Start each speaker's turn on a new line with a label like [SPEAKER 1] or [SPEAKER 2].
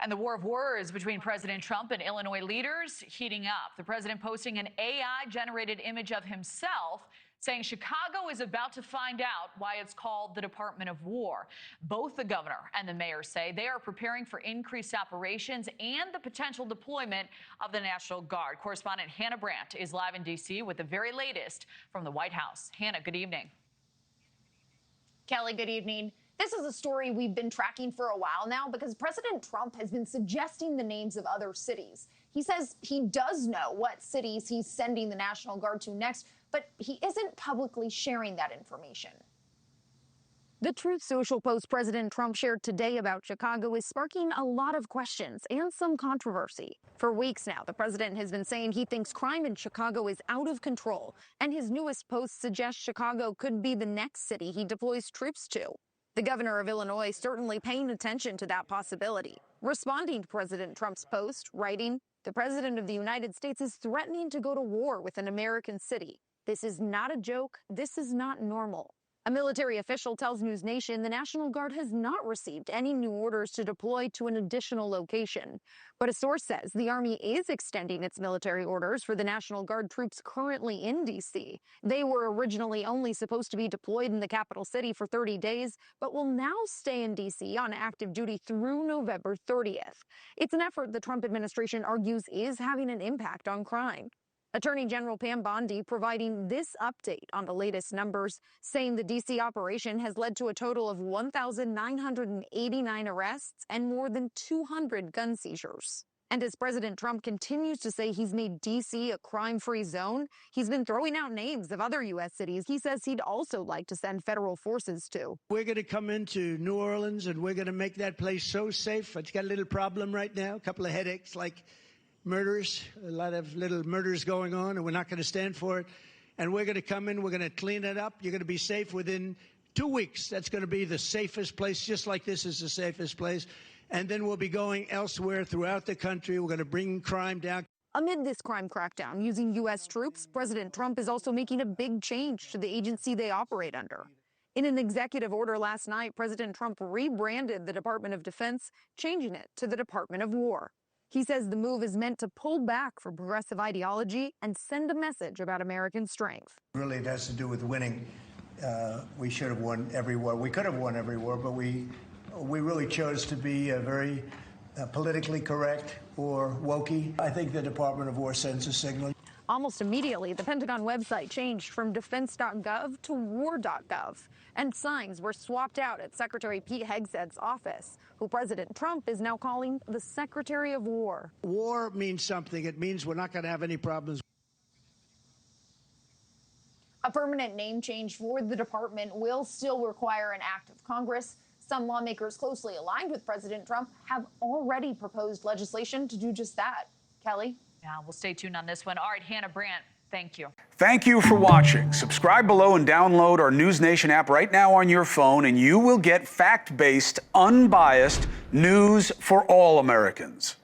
[SPEAKER 1] And the war of words between President Trump and Illinois leaders heating up. The president posting an AI-generated image of himself saying Chicago is about to find out why it's called the Department of War. Both the governor and the mayor say they are preparing for increased operations and the potential deployment of the National Guard. Correspondent Hannah Brandt is live in D.C. with the very latest from the White House. Hannah, good evening.
[SPEAKER 2] Kelly, good evening. This is a story we've been tracking for a while now because President Trump has been suggesting the names of other cities. He says he does know what cities he's sending the National Guard to next, but he isn't publicly sharing that information. The Truth Social post President Trump shared today about Chicago is sparking a lot of questions and some controversy. For weeks now, the president has been saying he thinks crime in Chicago is out of control, and his newest post suggests Chicago could be the next city he deploys troops to. The governor of Illinois certainly paying attention to that possibility. Responding to President Trump's post, writing, "The president of the United States is threatening to go to war with an American city. This is not a joke. This is not normal." A military official tells NewsNation the National Guard has not received any new orders to deploy to an additional location. But a source says the Army is extending its military orders for the National Guard troops currently in D.C. They were originally only supposed to be deployed in the capital city for 30 days, but will now stay in D.C. on active duty through November 30th. It's an effort the Trump administration argues is having an impact on crime. Attorney General Pam Bondi providing this update on the latest numbers, saying the D.C. operation has led to a total of 1,989 arrests and more than 200 gun seizures. And as President Trump continues to say he's made D.C. a crime-free zone, he's been throwing out names of other U.S. cities he says he'd also like to send federal forces to.
[SPEAKER 3] We're going to come into New Orleans, and we're going to make that place so safe. It's got a little problem right now, a couple of headaches, like murders, a lot of little murders going on, and we're not going to stand for it. And we're going to come in, we're going to clean it up. You're going to be safe within 2 weeks. That's going to be the safest place, just like this is the safest place. And then we'll be going elsewhere throughout the country. We're going to bring crime down.
[SPEAKER 2] Amid this crime crackdown using U.S. troops, President Trump is also making a big change to the agency they operate under. In an executive order last night, President Trump rebranded the Department of Defense, changing it to the Department of War. He says the move is meant to pull back from progressive ideology and send a message about American strength.
[SPEAKER 4] Really, it has to do with winning. We should have won every war. We could have won every war, but we really chose to be very politically correct or wokey. I think the Department of War sends a signal.
[SPEAKER 2] Almost immediately, the Pentagon website changed from defense.gov to war.gov, and signs were swapped out at Secretary Pete Hegseth's office, who President Trump is now calling the Secretary of War.
[SPEAKER 3] War means something. It means we're not going to have any problems.
[SPEAKER 2] A permanent name change for the department will still require an act of Congress. Some lawmakers closely aligned with President Trump have already proposed legislation to do just that. Kelly?
[SPEAKER 1] Yeah, we'll stay tuned on this one. All right, Hannah Brandt, thank you.
[SPEAKER 5] Thank you for watching. Subscribe below and download our NewsNation app right now on your phone, and you will get fact-based, unbiased news for all Americans.